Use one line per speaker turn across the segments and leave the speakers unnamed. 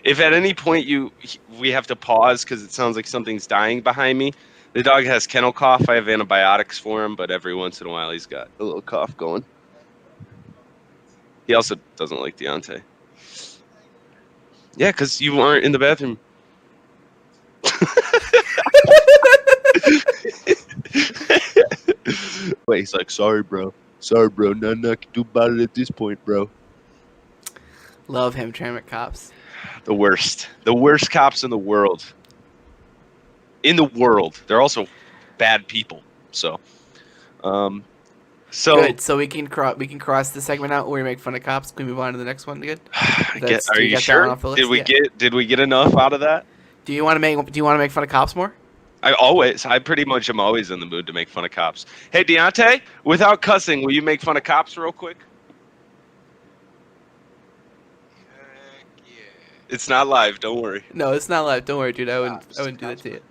If at any point we have to pause because it sounds like something's dying behind me, the dog has kennel cough. I have antibiotics for him, but every once in a while he's got a little cough going. He also doesn't like Deontay. Yeah, because you aren't in the bathroom. Wait, he's like, sorry, bro. Nothing I can do about it at this point, bro.
Love Hamtramck cops.
The worst cops in the world. They're also bad people. So
good. So we can cross the segment out where we make fun of cops. Can we move on to the next one? Good.
Are you sure? Did we get enough out of that?
Do you want to make fun of cops more?
I pretty much am always in the mood to make fun of cops. Hey, Deontay, without cussing, will you make fun of cops real quick?
Yeah.
It's not live. Don't worry.
No, it's not live. Don't worry, dude. I wouldn't do that to you.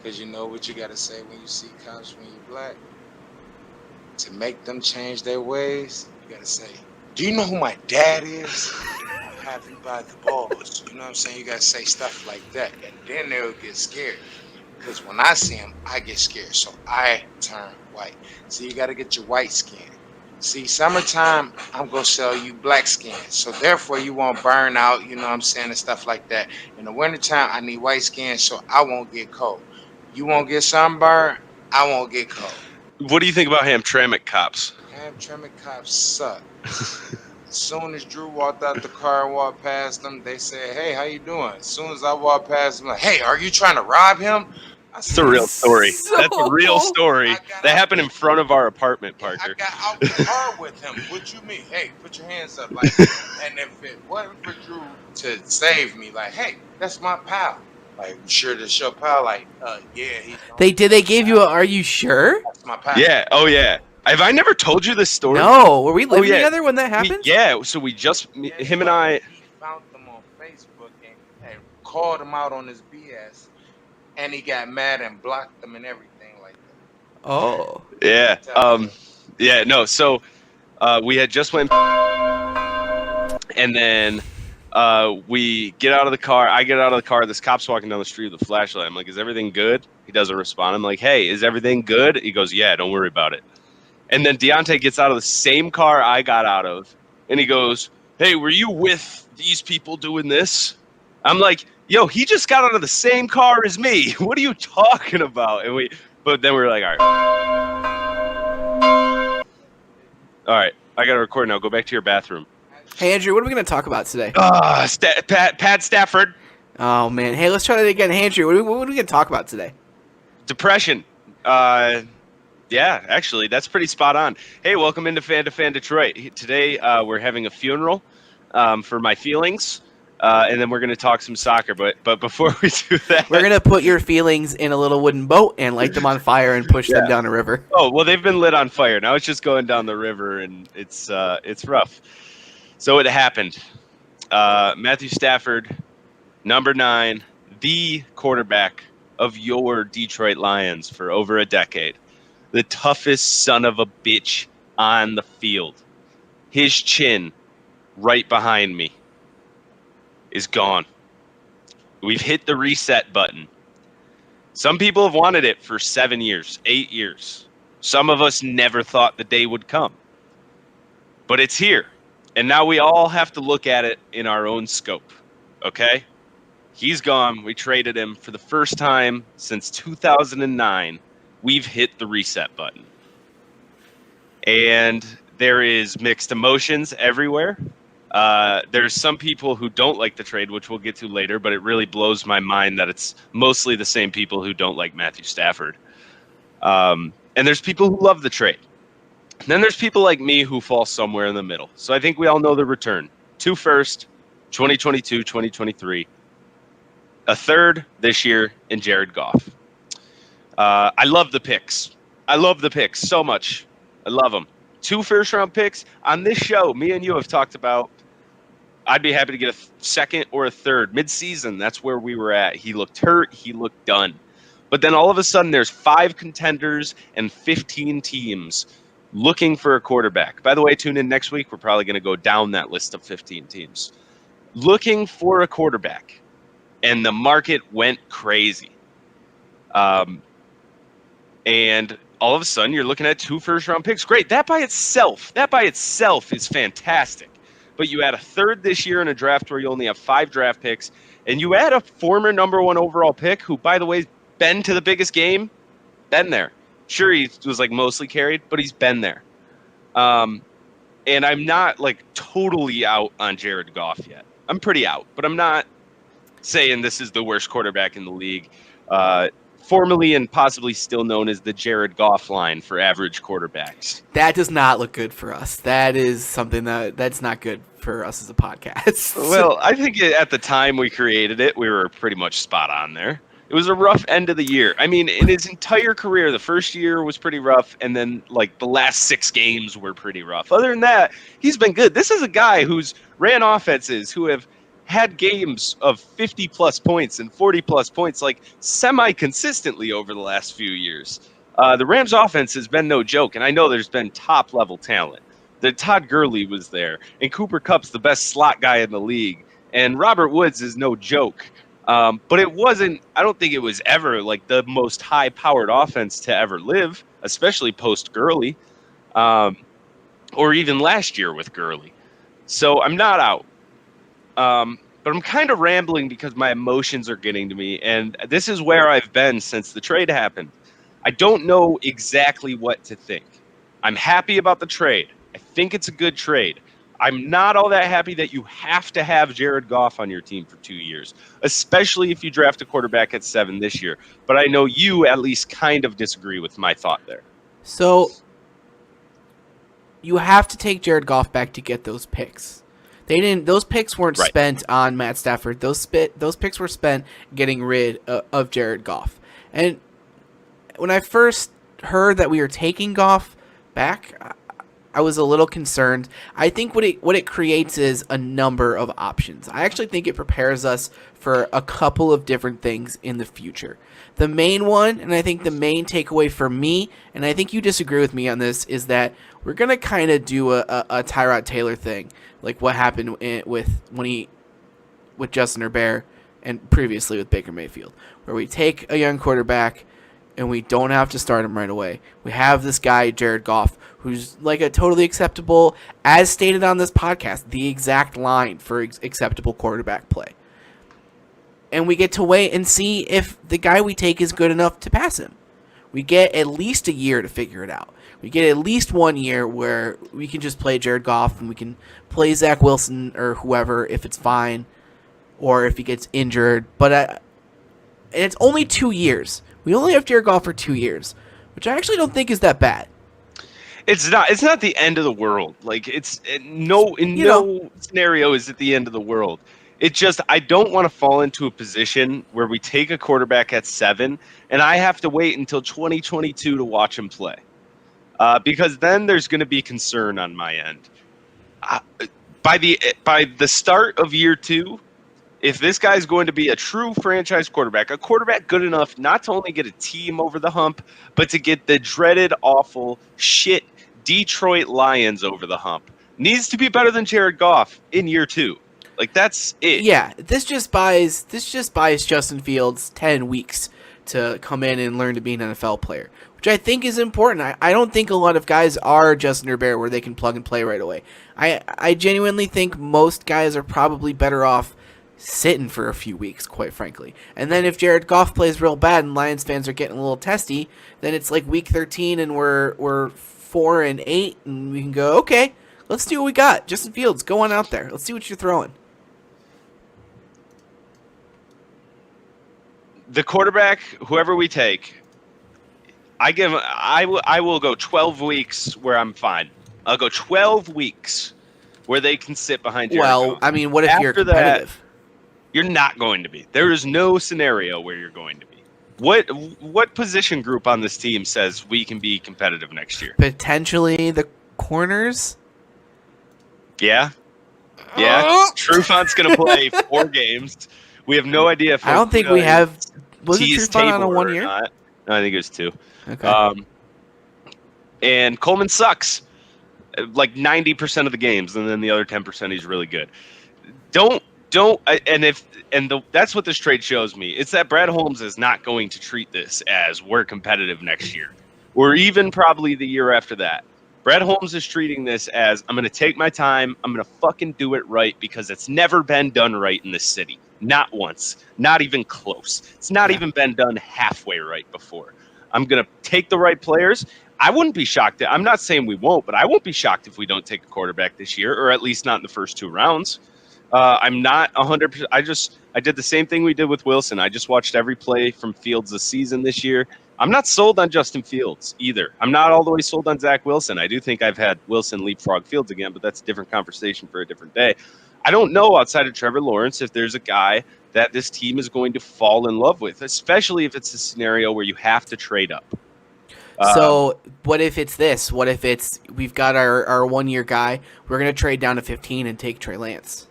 Because you know what you got to say when you see cops when you're black? To make them change their ways, you got to say, do you know who my dad is? Have you by the balls. You know what I'm saying? You got to say stuff like that. And then they'll get scared. Because when I see them, I get scared. So I turn white. So you got to get your white skin. See, summertime, I'm going to sell you black skin. So therefore, you won't burn out, you know what I'm saying, and stuff like that. In the wintertime, I need white skin so I won't get cold. You won't get sunburned, I won't get cold.
What do you think about Hamtramck cops?
Hamtramck cops suck. As soon as Drew walked out the car and walked past them, they said, hey, how you doing? As soon as I walked past them, like, hey, are you trying to rob him?
That's a real story. That's a real story. That happened in front of our apartment, Parker.
I got out the car with him. What you mean? Hey, put your hands up. Like, and if it wasn't for Drew to save me, like, hey, that's my pal. Like, sure, this your pal? Like, yeah.
They gave you a, are you sure?
That's my pal.
Yeah. Oh, yeah. Have I never told you this story?
No. Were we living together when that happened?
So we just, him and I.
He found them on Facebook and called him out on his BS. And he got mad and blocked them and everything like that.
Oh.
Yeah. Yeah. No. So we had just went, and then we get out of the car. I get out of the car. This cop's walking down the street with a flashlight. I'm like, "Is everything good?" He doesn't respond. I'm like, "Hey, is everything good?" He goes, "Yeah, don't worry about it." And then Deontay gets out of the same car I got out of, and he goes, "Hey, were you with these people doing this?" I'm like, yo, he just got out of the same car as me. What are you talking about? But then we were like, all right, I got to record now. Go back to your bathroom.
Hey, Andrew, what are we going to talk about today?
Pat Stafford.
Oh, man. Hey, let's try that again. Hey, Andrew, what are we going to talk about today?
Depression. Yeah, actually, that's pretty spot on. Hey, welcome into Fan2Fan Detroit. Today, we're having a funeral for my feelings. And then we're going to talk some soccer. But before we do that,
we're going to put your feelings in a little wooden boat and light them on fire and push them down a river.
Oh, well, they've been lit on fire. Now it's just going down the river, and it's rough. So it happened. Matthew Stafford, number 9, the quarterback of your Detroit Lions for over a decade. The toughest son of a bitch on the field. His chin right behind me is gone. We've hit the reset button. Some people have wanted it for 7 years, 8 years. Some of us never thought the day would come. But it's here. And now we all have to look at it in our own scope. Okay? He's gone. We traded him for the first time since 2009. We've hit the reset button. And there is mixed emotions everywhere. There's some people who don't like the trade, which we'll get to later, but it really blows my mind that it's mostly the same people who don't like Matthew Stafford. And there's people who love the trade. And then there's people like me who fall somewhere in the middle. So I think we all know the return. 2 first, 2022, 2023. A third this year in Jared Goff. I love the picks. I love the picks so much. I love them. 2 first-round picks. On this show, me and you have talked about I'd be happy to get a second or a third. Mid-season, that's where we were at. He looked hurt. He looked done. But then all of a sudden, there's 5 contenders and 15 teams looking for a quarterback. By the way, tune in next week. We're probably going to go down that list of 15 teams. looking for a quarterback, and the market went crazy. And all of a sudden, you're looking at 2 first-round picks. Great. That by itself is fantastic. But you add a third this year in a draft where you only have 5 draft picks, and you add a former number 1 overall pick who, by the way, been to the biggest game, been there. Sure, he was like mostly carried, but he's been there. And I'm not like totally out on Jared Goff yet. I'm pretty out, but I'm not saying this is the worst quarterback in the league. Formerly and possibly still known as the Jared Goff line for average quarterbacks.
That does not look good for us. That is something that's not good for us as a podcast.
Well, I think at the time we created it, we were pretty much spot on there. It was a rough end of the year. I mean, in his entire career, the first year was pretty rough, and then like the last 6 games were pretty rough. Other than that, he's been good. This is a guy who's ran offenses who have had games of 50-plus points and 40-plus points like semi-consistently over the last few years. The Rams' offense has been no joke, and I know there's been top-level talent. The Todd Gurley was there, and Cooper Kupp's the best slot guy in the league, and Robert Woods is no joke. But it wasn't, I don't think it was ever like the most high-powered offense to ever live, especially post-Gurley, or even last year with Gurley. So I'm not out. But I'm kind of rambling because my emotions are getting to me, and this is where I've been since the trade happened. I don't know exactly what to think. I'm happy about the trade. I think it's a good trade. I'm not all that happy that you have to have Jared Goff on your team for 2 years, especially if you draft a quarterback at 7 this year. But I know you at least kind of disagree with my thought there.
So you have to take Jared Goff back to get those picks. Those picks weren't spent on Matt Stafford. Those picks were spent getting rid of Jared Goff. And when I first heard that we were taking Goff back, I was a little concerned. I think what it creates is a number of options. I actually think it prepares us for a couple of different things in the future. The main one, and I think the main takeaway for me, and I think you disagree with me on this, is that we're going to kind of do a Tyrod Taylor thing, like what happened with Justin Herbert and previously with Baker Mayfield, where we take a young quarterback and we don't have to start him right away. We have this guy, Jared Goff, who's like a totally acceptable, as stated on this podcast, the exact line for acceptable quarterback play. And we get to wait and see if the guy we take is good enough to pass him. We get at least a year to figure it out. We get at least 1 year where we can just play Jared Goff and we can play Zach Wilson or whoever if it's fine or if he gets injured. But and it's only 2 years. We only have Jared Goff for 2 years, which I actually don't think is that bad.
It's not the end of the world. Like no scenario is it the end of the world. It just, I don't want to fall into a position where we take a quarterback at 7 and I have to wait until 2022 to watch him play. Because then there's going to be concern on my end. By the start of year 2, if this guy's going to be a true franchise quarterback, a quarterback good enough not to only get a team over the hump, but to get the dreaded, awful, shit Detroit Lions over the hump, needs to be better than Jared Goff in year 2. Like, that's it.
Yeah, this just buys Justin Fields 10 weeks to come in and learn to be an NFL player, which I think is important. I don't think a lot of guys are Justin Herbert where they can plug and play right away. I genuinely think most guys are probably better off sitting for a few weeks, quite frankly. And then if Jared Goff plays real bad and Lions fans are getting a little testy, then it's like week 13 and we're 4-8 and we can go, okay, let's see what we got. Justin Fields, go on out there. Let's see what you're throwing.
The quarterback, whoever we take, I will go 12 weeks where I'm fine. I'll go 12 weeks where they can sit behind Jared Goff.
I mean, what if you're competitive?
That, you're not going to be. There is no scenario where you're going to be. What position group on this team says we can be competitive next year?
Potentially the corners?
Yeah. Yeah. Trufant's going to play 4 games. We have no idea if
I don't think we have. Was it
T's
Trufant on a 1 year?
Not. No, I think it was 2.
Okay.
And Coleman sucks like 90% of the games, and then the other 10% he's really good. Don't that's what this trade shows me. It's that Brad Holmes is not going to treat this as we're competitive next year, or even probably the year after that. Brad Holmes is treating this as, I'm going to take my time. I'm going to fucking do it right because it's never been done right in this city. Not once. Not even close. It's not even been done halfway right before. I'm going to take the right players. I wouldn't be shocked. I'm not saying we won't, but I won't be shocked if we don't take a quarterback this year, or at least not in the first 2 rounds. I'm not 100%. I did the same thing we did with Wilson. I just watched every play from Fields this season this year. I'm not sold on Justin Fields either. I'm not all the way sold on Zach Wilson. I do think I've had Wilson leapfrog Fields again, but that's a different conversation for a different day. I don't know outside of Trevor Lawrence if there's a guy that this team is going to fall in love with, especially if it's a scenario where you have to trade up.
So what if it's this? What if it's we've got our 1 year guy, we're going to trade down to 15 and take Trey Lance.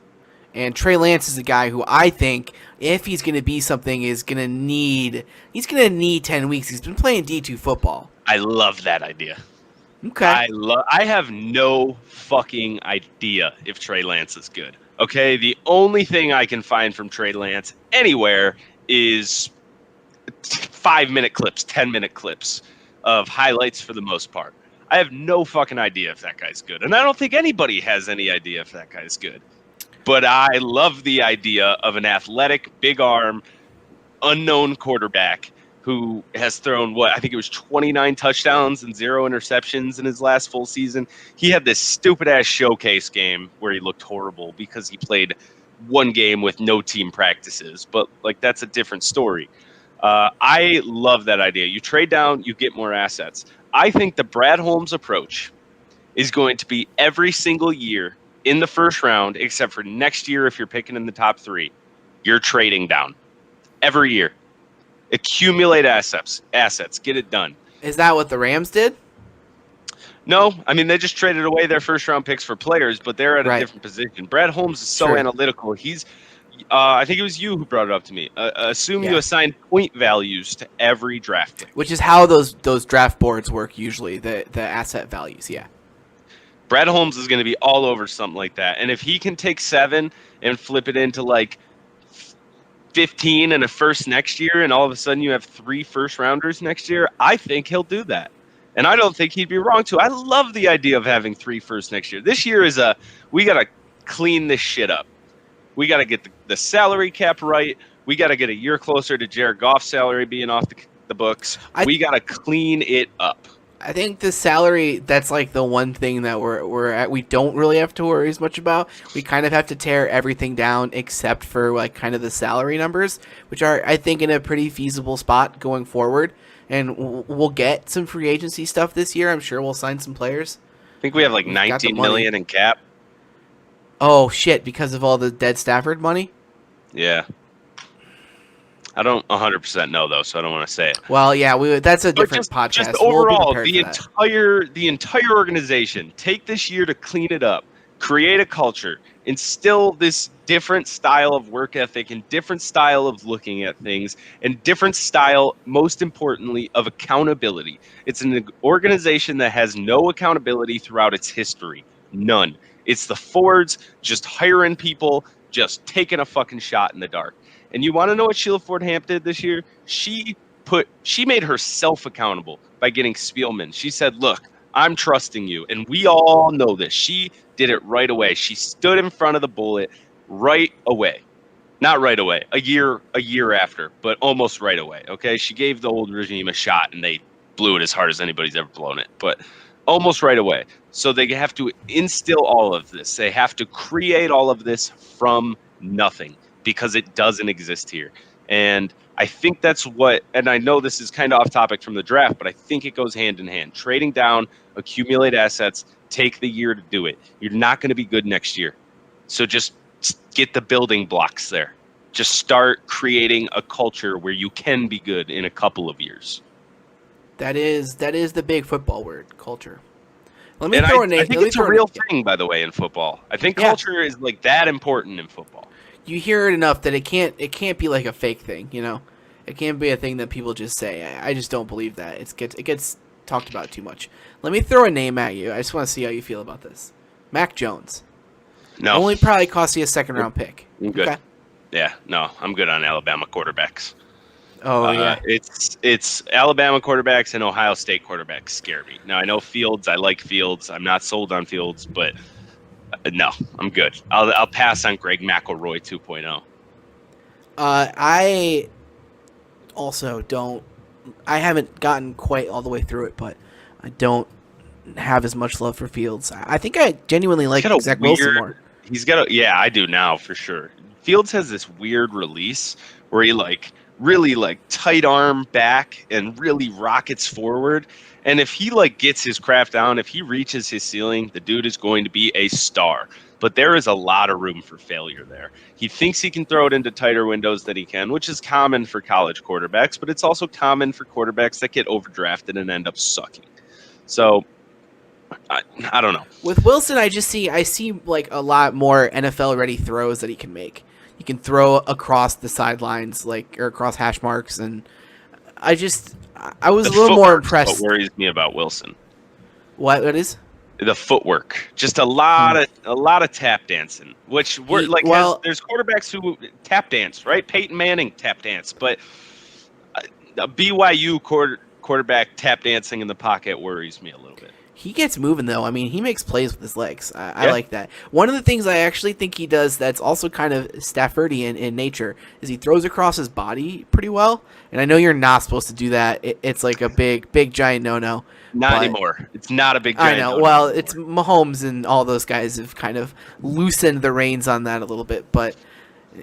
And Trey Lance is a guy who I think, if he's going to be something, he's going to need 10 weeks. He's been playing D2 football.
I love that idea.
Okay.
I have no fucking idea if Trey Lance is good. Okay, the only thing I can find from Trey Lance anywhere is 5-minute clips, 10-minute clips of highlights for the most part. I have no fucking idea if that guy's good. And I don't think anybody has any idea if that guy's good. But I love the idea of an athletic, big arm, unknown quarterback who has thrown, I think it was 29 touchdowns and 0 interceptions in his last full season. He had this stupid-ass showcase game where he looked horrible because he played 1 game with no team practices. But, that's a different story. I love that idea. You trade down, you get more assets. I think the Brad Holmes approach is going to be every single year in the first round, except for next year if you're picking in the top 3, you're trading down. Every year. Accumulate assets. Get it done.
Is that what the Rams did?
No. I mean, they just traded away their first-round picks for players, but they're at a different position. Brad Holmes is so analytical. He's I think it was you who brought it up to me. You assign point values to every draft pick.
Which is how those draft boards work usually, the asset values, yeah.
Brad Holmes is going to be all over something like that. And if he can take 7 and flip it into 15 and a first next year, and all of a sudden you have 3 first-rounders next year, I think he'll do that. And I don't think he'd be wrong to. I love the idea of having 3 firsts next year. This year is we got to clean this shit up. We got to get the salary cap right. We got to get a year closer to Jared Goff's salary being off the books. We got to clean it up.
I think the salary, that's the one thing that we don't really have to worry as much about. We kind of have to tear everything down except for kind of the salary numbers, which are, I think, in a pretty feasible spot going forward. And we'll get some free agency stuff this year. I'm sure we'll sign some players.
I think we have 19 million in cap.
Oh, shit, because of all the dead Stafford money?
Yeah. I don't 100% know, though, so I don't want to say it.
Well, yeah, that's a different podcast.
Just overall, the entire organization, take this year to clean it up, create a culture, instill this different style of work ethic and different style of looking at things and different style, most importantly, of accountability. It's an organization that has no accountability throughout its history. None. It's the Fords just hiring people, just taking a fucking shot in the dark. And you want to know what Sheila Ford-Hamp did this year? She made herself accountable by getting Spielman. She said, look, I'm trusting you. And we all know this. She did it right away. She stood in front of the bullet right away. Not right away, a year after, but almost right away. Okay. She gave the old regime a shot and they blew it as hard as anybody's ever blown it, but almost right away. So they have to instill all of this. They have to create all of this from nothing, because it doesn't exist here. And I think that's and I know this is kind of off topic from the draft, but I think it goes hand in hand. Trading down, accumulate assets, take the year to do it. You're not going to be good next year. So just get the building blocks there. Just start creating a culture where you can be good in a couple of years.
That is the big football word, culture.
I think it's a real thing, by the way, in football. I think culture is that important in football.
You hear it enough that it can't be a fake thing, It can't be a thing that people just say. I just don't believe that. It gets talked about too much. Let me throw a name at you. I just want to see how you feel about this. Mac Jones.
No.
Only probably cost you a second-round pick.
I'm good.
Okay.
Yeah, no, I'm good on Alabama quarterbacks.
Oh, yeah.
It's Alabama quarterbacks and Ohio State quarterbacks scare me. Now, I know Fields. I like Fields. I'm not sold on Fields, but no, I'm good. I'll pass on Greg McElroy 2.0.
I also don't. I haven't gotten quite all the way through it, but I don't have as much love for Fields. I think I genuinely like Zach Wilson more.
Yeah, I do now for sure. Fields has this weird release where he really tight arm back and really rockets forward. And if he gets his craft down, if he reaches his ceiling, the dude is going to be a star. But there is a lot of room for failure there. He thinks he can throw it into tighter windows than he can, which is common for college quarterbacks, but it's also common for quarterbacks that get overdrafted and end up sucking. So I don't know.
With Wilson, I see like a lot more NFL ready throws that he can make. He can throw across the sidelines, or across hash marks, and I was a little more impressed.
What worries me about Wilson?
What is?
The footwork, just a lot of tap dancing. Which there's quarterbacks who tap dance, right? Peyton Manning tap dance, but a BYU quarterback tap dancing in the pocket worries me a little bit.
He gets moving, though. I mean, he makes plays with his legs. I like that. One of the things I actually think he does that's also kind of Staffordian in nature is he throws across his body pretty well. And I know you're not supposed to do that. It's like a big, giant no-no.
Not anymore. It's not a big giant
no-no. I know.
No-no
well,
anymore.
It's Mahomes and all those guys have kind of loosened the reins on that a little bit. But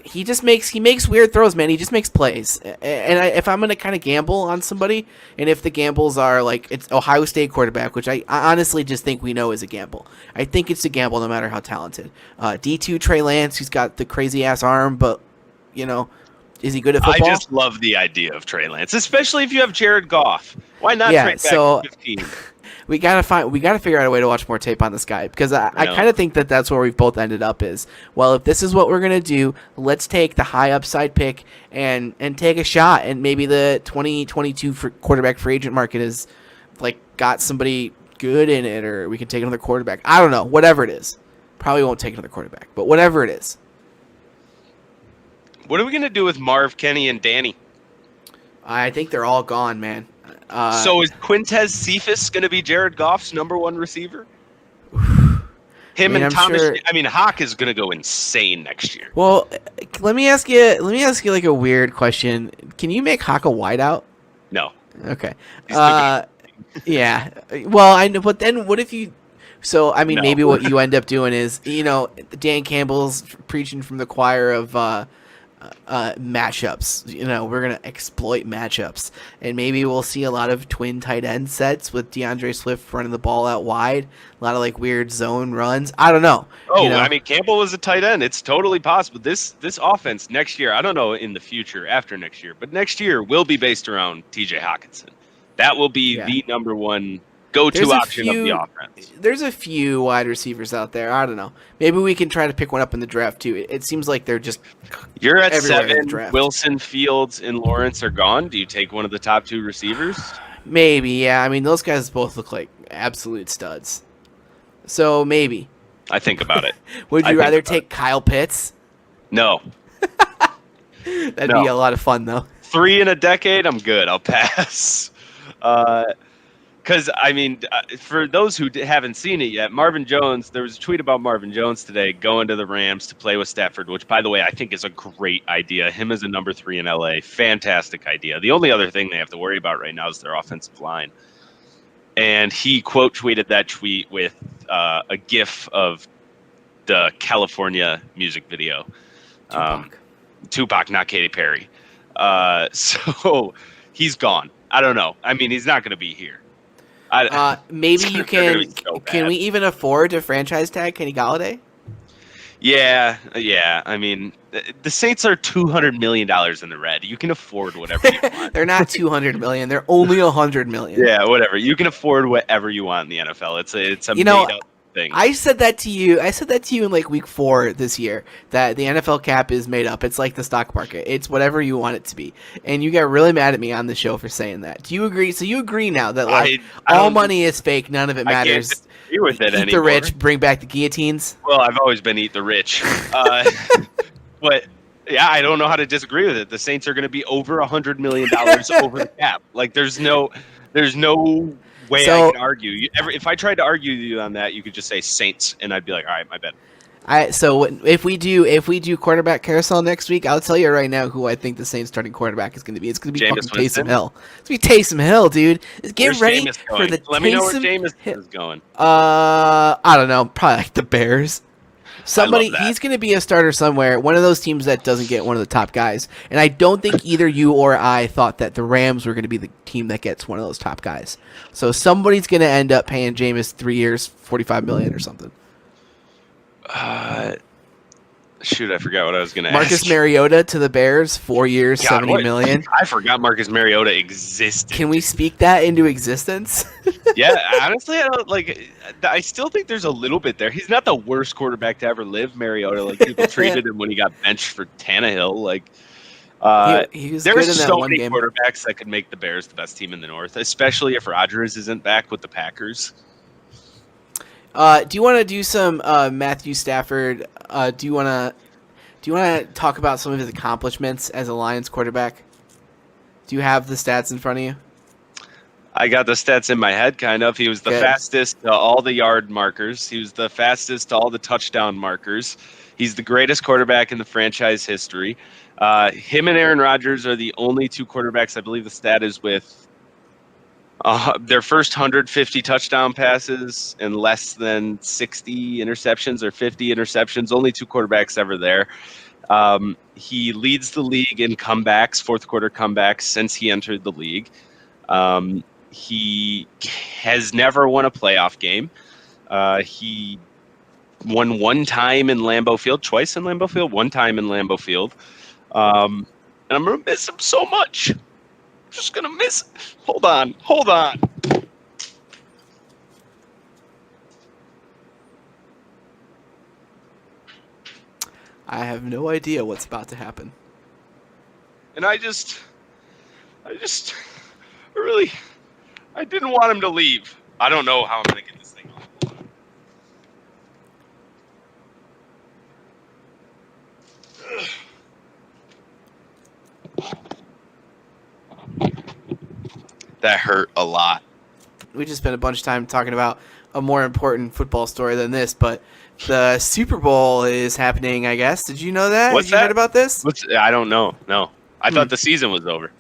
he makes weird throws, man. He just makes plays. And if I'm going to kind of gamble on somebody, and if the gambles are it's Ohio State quarterback, which I honestly just think we know is a gamble. I think it's a gamble no matter how talented. D2 Trey Lance, who's got the crazy-ass arm, but, is he good at football?
I just love the idea of Trey Lance, especially if you have Jared Goff. Why not trade back to 15? We
gotta figure out a way to watch more tape on this guy, because I kind of think that's where we've both ended up is, well, if this is what we're gonna do, let's take the high upside pick and take a shot, and maybe the 2022 quarterback free agent market is got somebody good in it, or we can take another quarterback. I don't know, whatever it is. Probably won't take another quarterback, but whatever it is.
What are we gonna do with Marv, Kenny, and Danny?
I think they're all gone, man.
So is Quintez Cephas going to be Jared Goff's number one receiver? And Thomas. Sure. I mean, Hawk is going to go insane next year.
Well, let me ask you like a weird question. Can you make Hawk a wideout?
No.
Okay. Yeah. Well, I know, but then what if you? So I mean, no. Maybe what you end up doing is, Dan Campbell's preaching from the choir of matchups. We're gonna exploit matchups, and maybe we'll see a lot of twin tight end sets with DeAndre Swift running the ball out wide, a lot of weird zone runs. I don't know.
I mean, Campbell was a tight end. It's totally possible. This offense next year, I don't know in the future after next year, but next year will be based around TJ Hawkinson. That will be the number one go-to option of the offense.
There's a few wide receivers out there. I don't know. Maybe we can try to pick one up in the draft too. It seems like they're just
You're at 7. Wilson, Fields, and Lawrence are gone. Do you take one of the top 2 receivers?
Maybe, yeah. I mean, those guys both look like absolute studs. So maybe.
I think about it.
Would you rather take Kyle Pitts?
No.
That'd be a lot of fun, though.
3 in a decade, I'm good. I'll pass. Because, I mean, for those who haven't seen it yet, Marvin Jones, there was a tweet about Marvin Jones today going to the Rams to play with Stafford, which, by the way, I think is a great idea. Him as a number 3 in LA, fantastic idea. The only other thing they have to worry about right now is their offensive line. And he quote tweeted that tweet with a GIF of the California music video. Tupac, not Katy Perry. So he's gone. I don't know. I mean, he's not going to be here.
Maybe you can. Can we even afford to franchise tag Kenny Golladay?
Yeah. I mean, the Saints are $200 million in the red. You can afford whatever you want.
They're not $200 million. They're only $100 million.
Yeah, whatever. You can afford whatever you want in the NFL. It's a made up thing.
I said that to you in like week 4 this year, that the NFL cap is made up. It's like the stock market. It's whatever you want it to be. And you got really mad at me on the show for saying that. Do you agree? So you agree now that like all money is fake, none of it matters.
I can't agree with it
Eat
anymore.
the rich, bring back the guillotines.
Well, I've always been eat the rich. But yeah, I don't know how to disagree with it. The Saints are going to be over $100 million over the cap. Like there's no way I can argue. If I tried to argue you on that, you could just say Saints, and I'd be like, all right, my bad.
So if we do quarterback carousel next week, I'll tell you right now who I think the Saints starting quarterback is going to be. It's going to be fucking Taysom Hill. It's going to be Taysom Hill, dude. Get ready for the
Let me know where Jameis is going.
I don't know. Probably like the Bears. He's going to be a starter somewhere. One of those teams that doesn't get one of the top guys. And I don't think either you or I thought that the Rams were going to be the team that gets one of those top guys. So somebody's going to end up paying Jameis 3 years, $45 million or something.
Shoot, I forgot what I was going to ask.
Marcus Mariota to the Bears, 4 years, $70 million.
I forgot Marcus Mariota existed.
Can we speak that into existence?
Yeah, honestly, I still think there's a little bit there. He's not the worst quarterback to ever live, Mariota. Like people treated him when he got benched for Tannehill. Like there's so many quarterbacks that could make the Bears the best team in the North, especially if Rodgers isn't back with the Packers.
Do you want to do some Matthew Stafford? Do you want to talk about some of his accomplishments as a Lions quarterback? Do you have the stats in front of you?
I got the stats in my head, kind of. He was the fastest to all the yard markers. He was the fastest to all the touchdown markers. He's the greatest quarterback in the franchise history. Him and Aaron Rodgers are the only two quarterbacks, I believe the stat is, with their first 150 touchdown passes and less than 60 interceptions or 50 interceptions. Only two quarterbacks ever there. He leads the league in comebacks, fourth quarter comebacks, since he entered the league. He has never won a playoff game. He won one time in Lambeau Field, twice in Lambeau Field, one time in Lambeau Field. And I'm going to miss him so much. Just gonna miss. Hold on.
I have no idea what's about to happen.
And I didn't want him to leave. I don't know how I'm gonna get this thing off. That hurt a lot.
We just spent a bunch of time talking about a more important football story than this, but the Super Bowl is happening, I guess. Did you know that?
What's
Did you heard about this?
I don't know. No. I thought the season was over.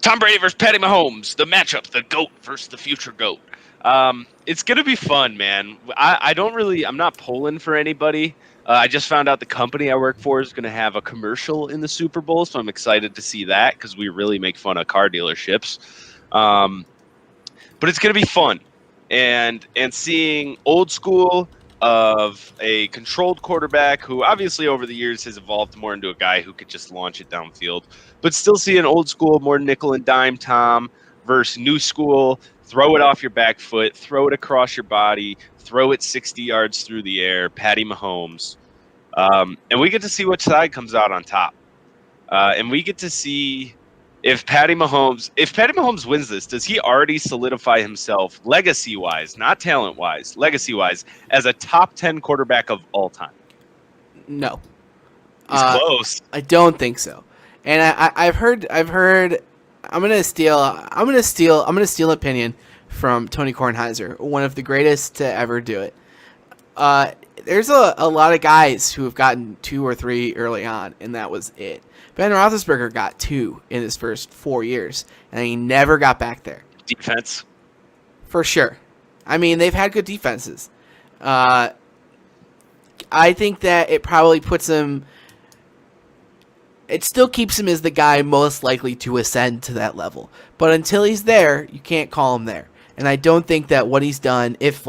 Tom Brady versus Patty Mahomes. The matchup, the GOAT versus the future GOAT. It's going to be fun, man. I'm not pulling for anybody. I just found out the company I work for is going to have a commercial in the Super Bowl, so I'm excited to see that because we really make fun of car dealerships. But it's going to be fun. And seeing old school of a controlled quarterback who obviously over the years has evolved more into a guy who could just launch it downfield, but still see an old school, more nickel and dime Tom versus new school, throw it off your back foot, throw it across your body, throw it 60 yards through the air, Patty Mahomes. And we get to see which side comes out on top. And we get to see if Patty Mahomes wins this, does he already solidify himself legacy-wise, not talent-wise, legacy-wise, as a top 10 quarterback of all time?
No.
He's close.
I don't think so. And I've heard I'm gonna steal opinion from Tony Kornheiser, one of the greatest to ever do it. There's a lot of guys who have gotten 2 or 3 early on, and that was it. Ben Roethlisberger got 2 in his first 4 years, and he never got back there.
Defense.
For sure. I mean, they've had good defenses. I think that it probably puts him... It still keeps him as the guy most likely to ascend to that level. But until he's there, you can't call him there. And I don't think that what he's done, if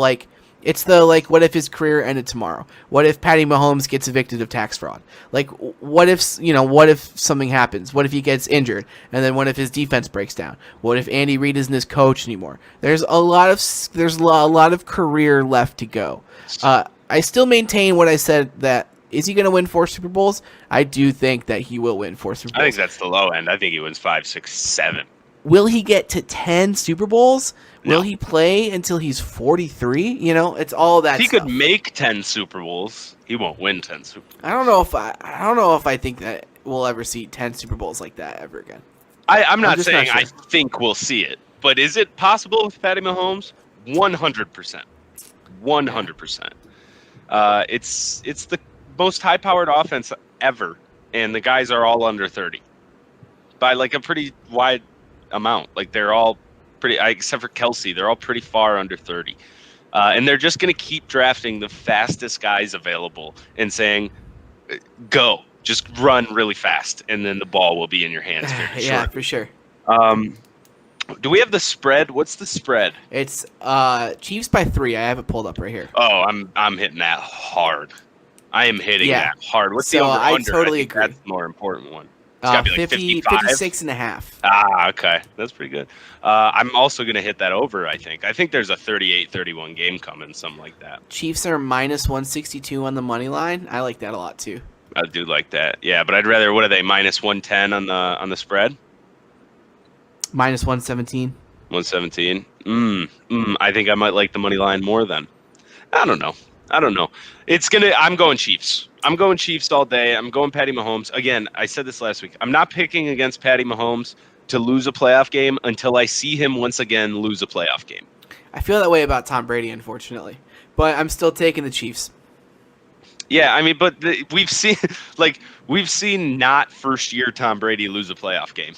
It's the, like, what if his career ended tomorrow? What if Patty Mahomes gets evicted of tax fraud? Like, what if something happens? What if he gets injured? And then what if his defense breaks down? What if Andy Reid isn't his coach anymore? There's a lot of career left to go. I still maintain what I said, that is he going to win 4 Super Bowls? I do think that he will win 4 Super Bowls.
I think that's the low end. I think he wins 5, 6, 7.
Will he get to 10 Super Bowls?
No.
Will he play until he's 43? You know, it's all that.
If he
stuff.
could make 10 Super Bowls, he won't win 10 Super Bowls.
I don't know if I think that we'll ever see 10 Super Bowls like that ever again.
I'm not saying
not sure.
I think we'll see it, but is it possible with Patty Mahomes? 100%. 100%. It's the most high-powered offense ever, and the guys are all under 30 by like a pretty wide amount. Like they're all pretty, except for Kelsey, they're all pretty far under 30. And they're just going to keep drafting the fastest guys available and saying, go, just run really fast, and then the ball will be in your hands very
Yeah,
short.
for sure.
Do we have the spread? What's the spread?
It's Chiefs by 3. I have it pulled up right here.
Oh, I'm hitting that hard. I am hitting that hard. What's the
So
over-under?
I totally
think
agree.
That's the more important one. It's got to be like
56 and a half.
Ah, okay. That's pretty good. I'm also going to hit that over, I think. I think there's a 38-31 game coming, something like that.
Chiefs are minus 162 on the money line. I like that a lot, too.
I do like that. Yeah, but I'd rather, what are they, minus 110 on the spread?
Minus 117.
117? I think I might like the money line more then. I don't know. I'm going Chiefs. I'm going Chiefs all day. I'm going Patty Mahomes. Again, I said this last week. I'm not picking against Patty Mahomes to lose a playoff game until I see him once again lose a playoff game.
I feel that way about Tom Brady, unfortunately. But I'm still taking the Chiefs.
Yeah, I mean, but we've seen not first-year Tom Brady lose a playoff game,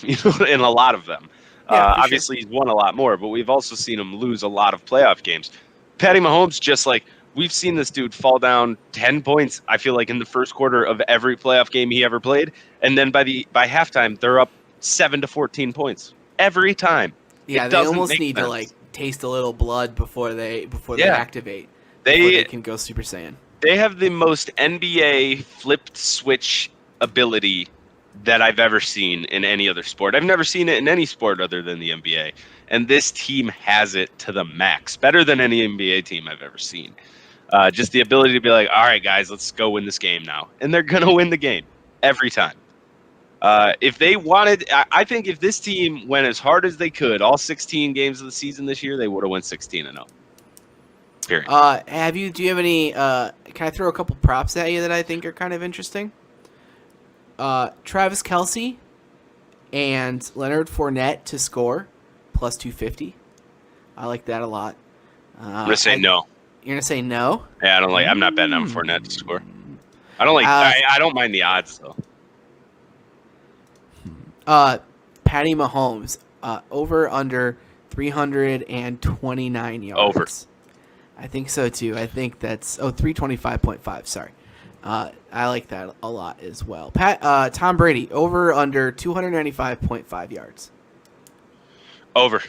in a lot of them.
Yeah,
obviously, He's won a lot more, but we've also seen him lose a lot of playoff games. Patty Mahomes, just like, we've seen this dude fall down 10 points, I feel like, in the first quarter of every playoff game he ever played. And then by halftime, they're up 7 to 14 points every time.
Yeah, they almost need to like taste a little blood before they activate. Before they can go Super Saiyan.
They have the most NBA flipped switch ability that I've ever seen in any other sport. I've never seen it in any sport other than the NBA. And this team has it to the max. Better than any NBA team I've ever seen. Just the ability to be like, all right, guys, let's go win this game now. And they're going to win the game every time. If they wanted, I think if this team went as hard as they could, all 16 games of the season this year, they would have won 16-0. Period.
Do you have any, can I throw a couple props at you that I think are kind of interesting? Travis Kelce and Leonard Fournette to score, plus 250. I like that a lot.
I'm going to say no.
You're going to say no?
Yeah, I'm not betting on Fournette to score. I don't I don't mind the odds, though.
Patty Mahomes, over under 329 yards.
Over.
I think so, too. I think that's 325.5, sorry. I like that a lot as well. Tom Brady, over under 295.5 yards.
Over.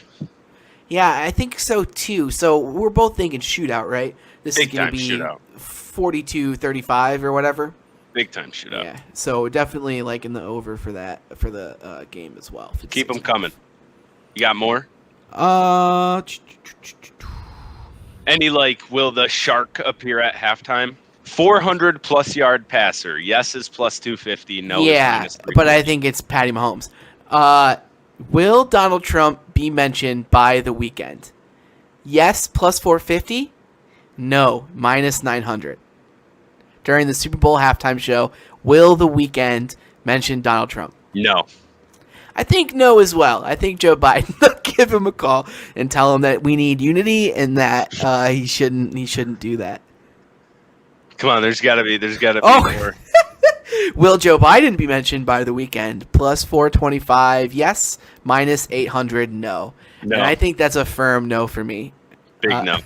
Yeah, I think so, too. So we're both thinking shootout, right? This
Big
is going to be
shootout.
42-35 or whatever.
Big time shootout.
Yeah, so definitely like in the over for that, for the game as well.
Keep them coming. You got more? Any, will the shark appear at halftime? 400-plus yard passer. Yes is plus 250. No is minus 350.
But I think it's Patty Mahomes. Will Donald Trump be mentioned by the weekend? Yes, plus 450. No, minus 900. During the Super Bowl halftime show, will the weekend mention Donald Trump?
No.
I think no as well. I think Joe Biden will give him a call and tell him that we need unity and that he shouldn't do that.
Come on, there's got to be more.
Will Joe Biden be mentioned by the weekend? Plus 425, yes. Minus 800, no.
No.
And I think that's a firm no for me.
Big no.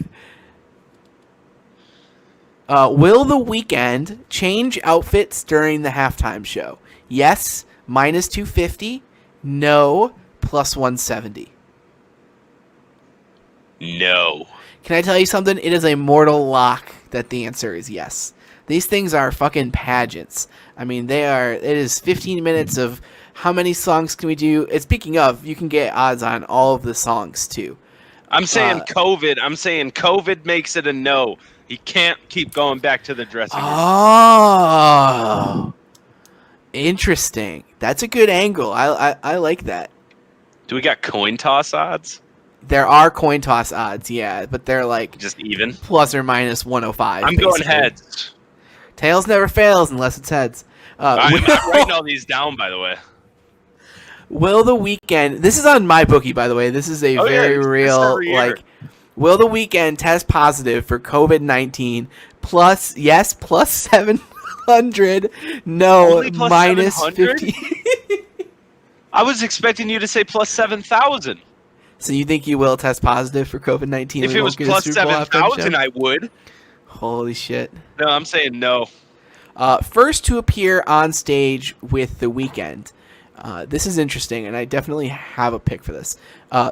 Will the weekend change outfits during the halftime show? Yes, minus 250. No, plus 170.
No.
Can I tell you something? It is a mortal lock that the answer is yes. These things are fucking pageants. I mean, it is 15 minutes of how many songs can we do? And speaking of, you can get odds on all of the songs, too.
I'm saying COVID. I'm saying COVID makes it a no. He can't keep going back to the dressing room.
Oh, interesting. That's a good angle. I like that.
Do we got coin toss odds?
There are coin toss odds, yeah, but they're like
just even
plus or minus 105.
I'm
basically.
going heads.
Tails never fails unless it's heads.
I'm writing all these down, by the way.
Will the Weeknd? This is on my bookie, by the way. This is a very real like. Will the Weeknd test positive for COVID-19? Plus 700. No, minus 50.
I was expecting you to say plus 7,000.
So you think you will test positive for COVID-19?
If it was plus 7,000, I would.
Holy shit.
No, I'm saying no.
First to appear on stage with The Weeknd. This is interesting, and I definitely have a pick for this.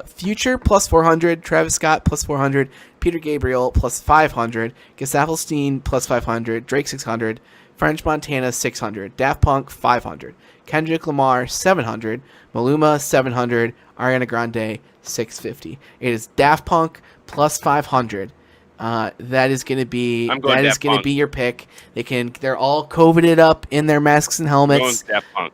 Future plus 400, Travis Scott plus 400, Peter Gabriel plus 500, Gesaffelstein plus 500, Drake 600, French Montana 600, Daft Punk 500, Kendrick Lamar 700, Maluma 700, Ariana Grande 650. It is Daft Punk plus 500. That is going to be your pick. They're all COVIDed up in their masks and helmets.
I'm going Daft Punk.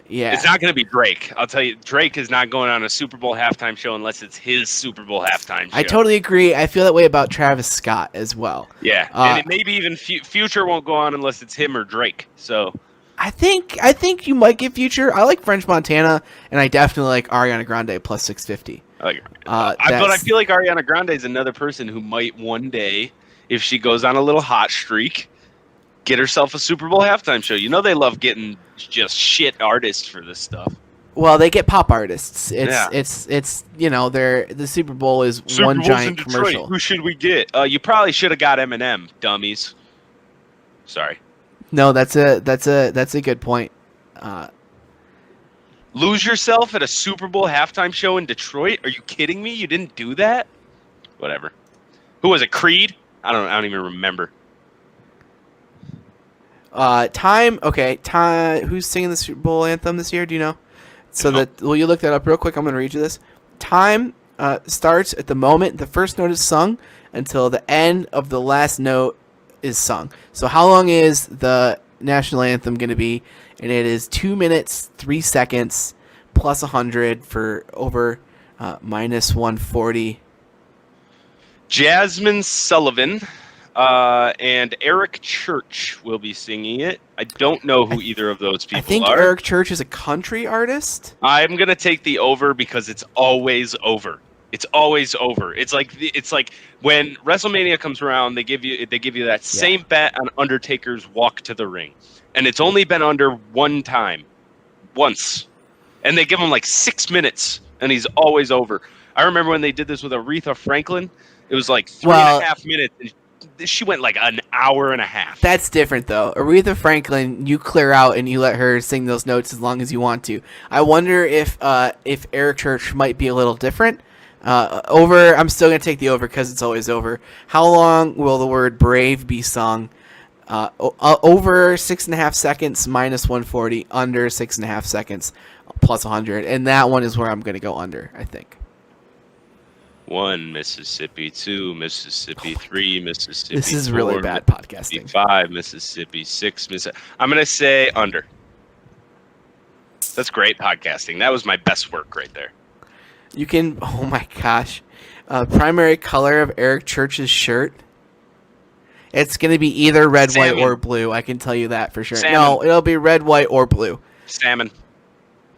Yeah.
It's not going to be Drake. I'll tell you, Drake is not going on a Super Bowl halftime show unless it's his Super Bowl halftime show.
I totally agree. I feel that way about Travis Scott as well.
Yeah, and it maybe even Future won't go on unless it's him or Drake. So
I think you might get Future. I like French Montana, and I definitely like Ariana Grande plus 650.
But I feel like Ariana Grande is another person who might one day, if she goes on a little hot streak, get herself a Super Bowl halftime show. You know they love getting just shit artists for this stuff.
Well, they get pop artists. It's the Super Bowl is
Super
one
Bowl's
giant
in Detroit.
commercial.
Who should we get? You probably should have got Eminem, dummies. Sorry.
No, that's a good point.
Lose yourself at a Super Bowl halftime show in Detroit? Are you kidding me? You didn't do that? Whatever. Who was it? Creed? I don't even remember.
Time. Who's singing the Super Bowl anthem this year? Do you know? Will you look that up real quick? I'm going to read you this. Time starts at the moment the first note is sung until the end of the last note is sung. So how long is the national anthem going to be? And it is 2 minutes, 3 seconds, plus 100 for over minus 140.
Jasmine Sullivan and Eric Church will be singing it. I don't know who either of those people are.
I think Eric Church is a country artist.
I'm going to take the over because it's always over. It's always over. It's like when WrestleMania comes around, they give you that same bet on Undertaker's walk to the ring. And it's only been under once. And they give him like 6 minutes, and he's always over. I remember when they did this with Aretha Franklin. It was like 3.5 minutes, and she went like an hour and a half.
That's different, though. Aretha Franklin, you clear out and you let her sing those notes as long as you want to. I wonder if Eric Church might be a little different. Over. I'm still going to take the over because it's always over. How long will the word brave be sung? Over 6.5 seconds, minus 140. Under 6.5 seconds, plus 100. And that one is where I'm going to go under, I think.
1 Mississippi, 2 Mississippi, 3 Mississippi.
This is really bad podcasting.
5 Mississippi, 6 Mississippi. I'm going to say under. That's great podcasting. That was my best work right there.
You can, oh my gosh. Primary color of Eric Church's shirt. It's going to be either red,
Salmon.
white, or blue. I can tell you that for sure.
Salmon.
No, it'll be red, white, or blue.
Salmon.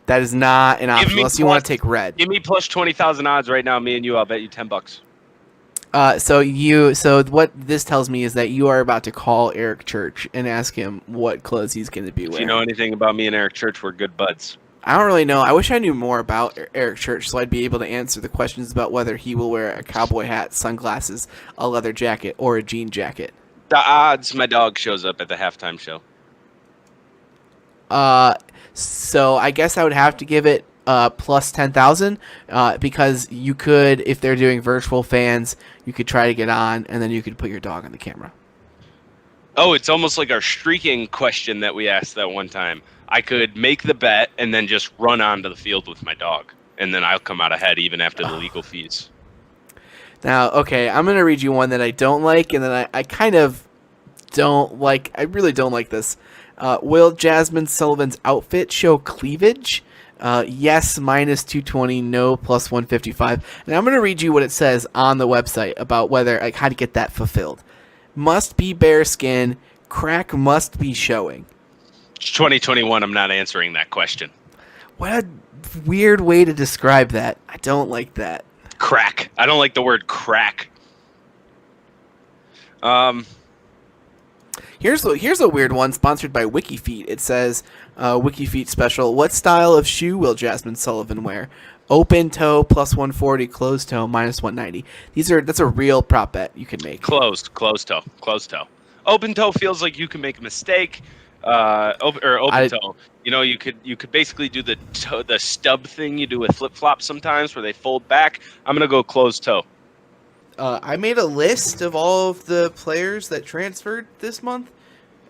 That is not an option unless you want to take red.
Give me plus 20,000 odds right now. Me and you, I'll bet you $10.
So what this tells me is that you are about to call Eric Church and ask him what clothes he's going to be wearing.
If you know anything about me and Eric Church, we're good buds.
I don't really know. I wish I knew more about Eric Church so I'd be able to answer the questions about whether he will wear a cowboy hat, sunglasses, a leather jacket, or a jean jacket.
The odds my dog shows up at the halftime show.
So I guess I would have to give it plus 10,000 because you could, if they're doing virtual fans, you could try to get on, and then you could put your dog on the camera.
Oh, it's almost like our streaking question that we asked that one time. I could make the bet and then just run onto the field with my dog, and then I'll come out ahead even after the legal fees.
Now, okay, I'm going to read you one that I don't like, and then I kind of don't like. I really don't like this. Will Jasmine Sullivan's outfit show cleavage? Yes, minus 220, no, plus 155. Now, I'm going to read you what it says on the website about whether, like, how to get that fulfilled. Must be bare skin. Crack must be showing.
It's 2021. I'm not answering that question.
What a weird way to describe that. I don't like that.
Crack. I don't like the word crack.
Here's a weird one sponsored by WikiFeet. It says, WikiFeet special. What style of shoe will Jasmine Sullivan wear? Open toe plus 140, closed toe minus 190. That's a real prop bet you can make.
Closed toe. Open toe feels like you can make a mistake. Open toe. You know, you could basically do the stub thing you do with flip flops sometimes, where they fold back. I'm gonna go closed toe.
I made a list of all of the players that transferred this month,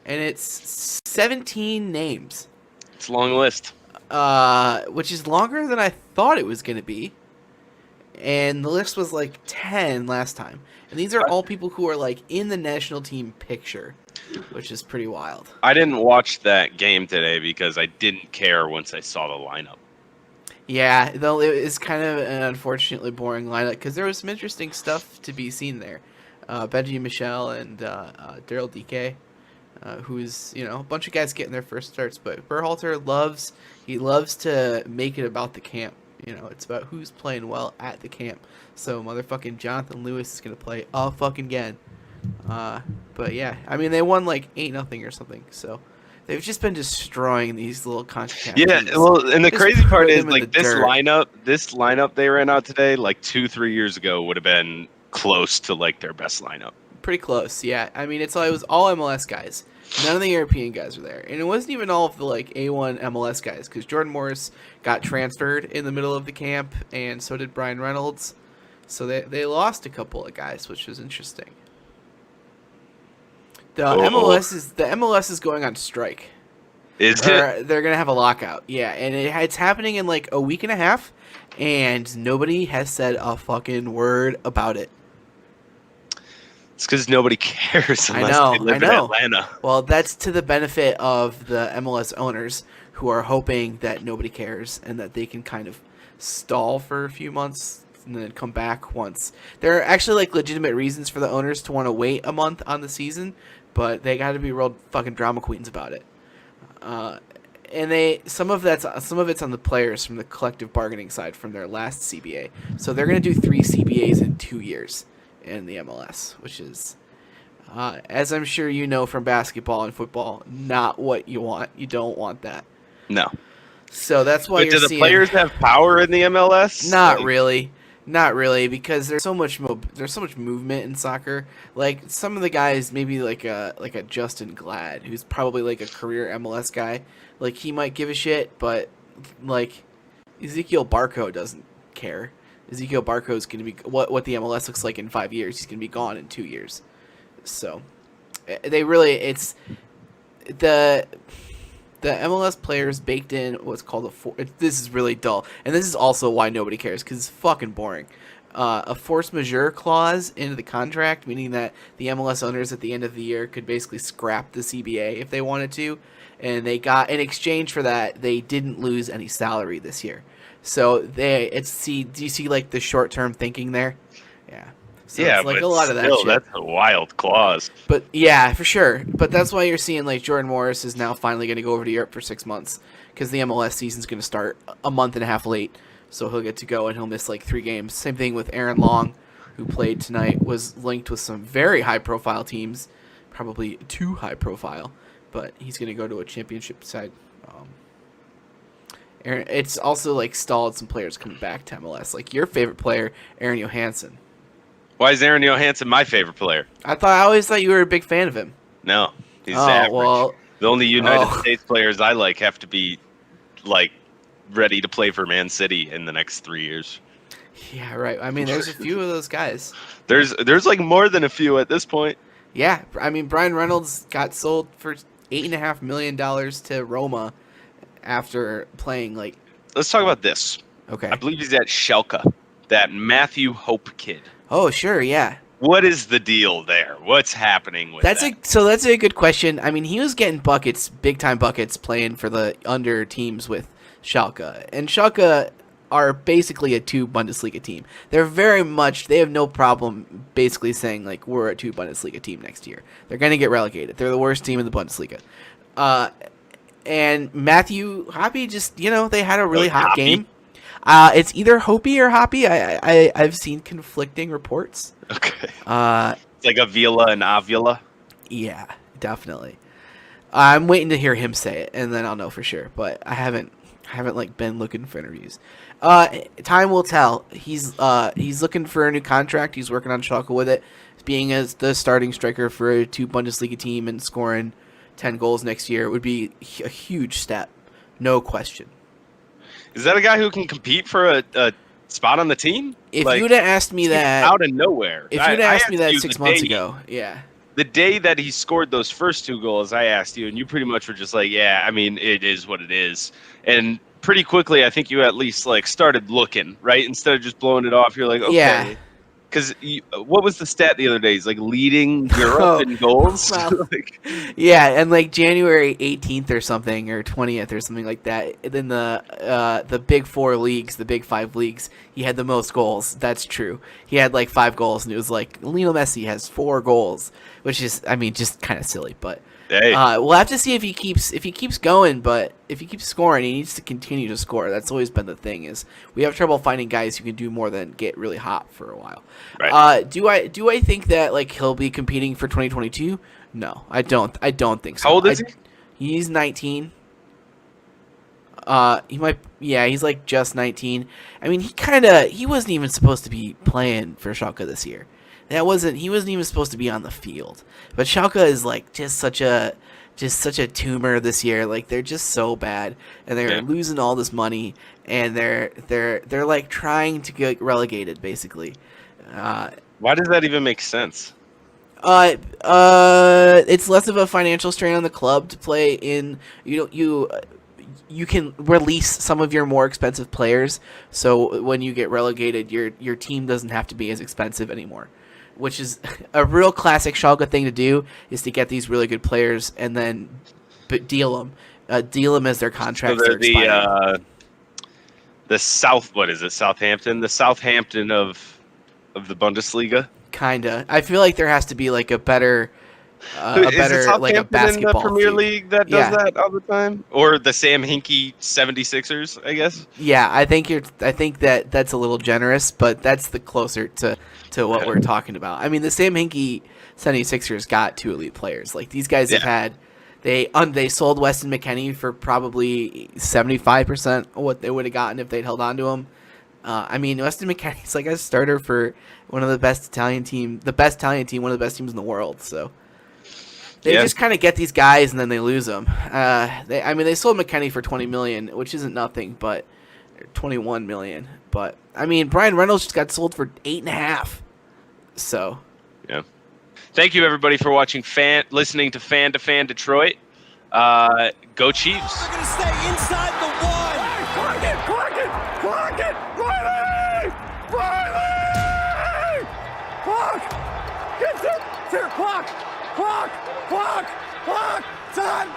and it's 17 names.
It's a long list.
Which is longer than I thought it was going to be. And the list was like 10 last time. And these are all people who are like in the national team picture, which is pretty wild.
I didn't watch that game today because I didn't care once I saw the lineup.
Yeah, though it is kind of an unfortunately boring lineup because there was some interesting stuff to be seen there. Benji Michel and Daryl DK, who's, you know, a bunch of guys getting their first starts, but Berhalter loves to make it about the camp. You know, it's about who's playing well at the camp. So motherfucking Jonathan Lewis is gonna play all fucking again. But yeah, I mean they won like 8-0 or something. So they've just been destroying these little CONCACAF
Yeah,
teams.
well, and the
Just
crazy part
put
is
them in
like
the dirt.
this lineup they ran out today, like 2-3 years ago, would have been close to like their best lineup.
Pretty close, yeah. I mean, it was all MLS guys. None of the European guys were there, and it wasn't even all of the like A1 MLS guys because Jordan Morris got transferred in the middle of the camp, and so did Brian Reynolds. So they lost a couple of guys, which was interesting. The MLS is going on strike.
Is it?
They're gonna have a lockout, yeah, and it's happening in like a week and a half, and nobody has said a fucking word about it.
It's because nobody cares unless they live in Atlanta.
Well, that's to the benefit of the MLS owners who are hoping that nobody cares and that they can kind of stall for a few months and then come back once. There are actually like legitimate reasons for the owners to want to wait a month on the season, but they got to be real fucking drama queens about it. And some of it's on the players from the collective bargaining side from their last CBA. So they're going to do 3 CBAs in 2 years in the MLS, which is, as I'm sure you know from basketball and football, not what you want. You don't want that.
No.
So that's why
do the players have power in the MLS?
Not really, because there's so much movement in soccer. Like some of the guys, maybe like a Justin Glad, who's probably like a career MLS guy. Like he might give a shit, but like Ezekiel Barco doesn't care. Ezekiel Barco is going to be what the MLS looks like in 5 years. He's going to be gone in 2 years. So it's the MLS players baked in what's called this is really dull, and this is also why nobody cares because it's fucking boring. A force majeure clause into the contract, meaning that the MLS owners at the end of the year could basically scrap the CBA if they wanted to, and they got in exchange for that they didn't lose any salary this year. So do you see like the short term thinking there? Yeah. So
yeah,
it's like
but
a lot of that shit.
That's a wild clause.
But yeah, for sure. But that's why you're seeing like Jordan Morris is now finally going to go over to Europe for 6 months because the MLS season's going to start a month and a half late. So he'll get to go and he'll miss like 3 games. Same thing with Aaron Long, who played tonight, was linked with some very high profile teams, probably too high profile, but he's going to go to a championship side. It's also like stalled some players coming back to MLS. Like your favorite player, Aaron Johansson.
Why is Aaron Johansson my favorite player?
I always thought you were a big fan of him.
No, he's average.
Well,
the only United States players I like have to be like ready to play for Man City in the next 3 years.
Yeah, right. I mean, there's a few of those guys.
There's like more than a few at this point.
Yeah, I mean, Brian Reynolds got sold for $8.5 million to Roma after playing like.
Let's talk about this.
Okay.
I believe he's at Schalke, that Matthew Hope kid.
Oh, sure, yeah.
What is the deal there? What's happening with that?
That's a good question. I mean, he was getting buckets, big time buckets, playing for the under teams with Schalke, and Schalke are basically a 2 Bundesliga team. They have no problem basically saying like we're a 2 Bundesliga team next year. They're going to get relegated. They're the worst team in the Bundesliga. And Matthew Hoppe just, they had a really hot game. It's either Hoppe or Hoppe. I've seen conflicting reports.
Okay. It's like Avila and Avila.
Yeah, definitely. I'm waiting to hear him say it, and then I'll know for sure. But I haven't like been looking for interviews. Time will tell. He's looking for a new contract. He's working on Schalke with it. Being as the starting striker for a 2 Bundesliga team and scoring 10 goals next year would be a huge step, no question.
Is that a guy who can compete for a spot on the team?
If you'd have asked me that
out of nowhere,
if you'd have asked me that 6 months ago, yeah.
The day that he scored those first 2 goals, I asked you, and you pretty much were just like, "Yeah, I mean, it is what it is." And pretty quickly, I think you at least like started looking, right? Instead of just blowing it off, you're like, "Okay."
Yeah.
Because what was the stat the other day? He's like leading Europe in goals.
Well, yeah, and like January 18th or something, or 20th or something like that. Then the big 4 leagues, the big 5 leagues, he had the most goals. That's true. He had like 5 goals, and it was like Lionel Messi has 4 goals, which is, I mean, just kind of silly. But
hey.
We'll have to see if he keeps going. But if he keeps scoring, he needs to continue to score. That's always been the thing. Is we have trouble finding guys who can do more than get really hot for a while.
Right.
Do I think that like he'll be competing for 2022? No, I don't think so.
How old is he?
He's 19. He might. Yeah, he's like just 19. I mean, he wasn't even supposed to be playing for Schalke this year. He wasn't even supposed to be on the field. But Schalke is like just such a tumor this year. Like they're just so bad, and they're losing all this money, and they're like trying to get relegated basically.
Why does that even make sense?
It's less of a financial strain on the club to play in. You can release some of your more expensive players, so when you get relegated, your team doesn't have to be as expensive anymore. Which is a real classic Schalke thing to do, is to get these really good players and then deal them as their contracts are expiring.
The Southampton? The Southampton of the Bundesliga?
Kinda. I feel like there has to be like a better like a basketball
in the Premier
team.
League that does that all the time, or the Sam Hinkie 76ers, I guess.
Yeah, I think that's a little generous, but that's the closer to what we're talking about. I mean, the Sam Hinkie 76ers got 2 elite players. Like these guys have had. They sold Weston McKennie for probably 75% of what they would have gotten if they'd held on to him. I mean, Weston McKennie's like a starter for one of the best Italian team, one of the best teams in the world. So they just kind of get these guys and then they lose them. They sold McKennie for $20 million, which isn't nothing, but $21 million. But I mean, Brian Reynolds just got sold for $8.5. So
yeah. Thank you everybody for listening to Fan2Fan Detroit. Go Chiefs.
They're gonna stay inside the one. Clock it! Riley! Clock! Get there! Clock! Time!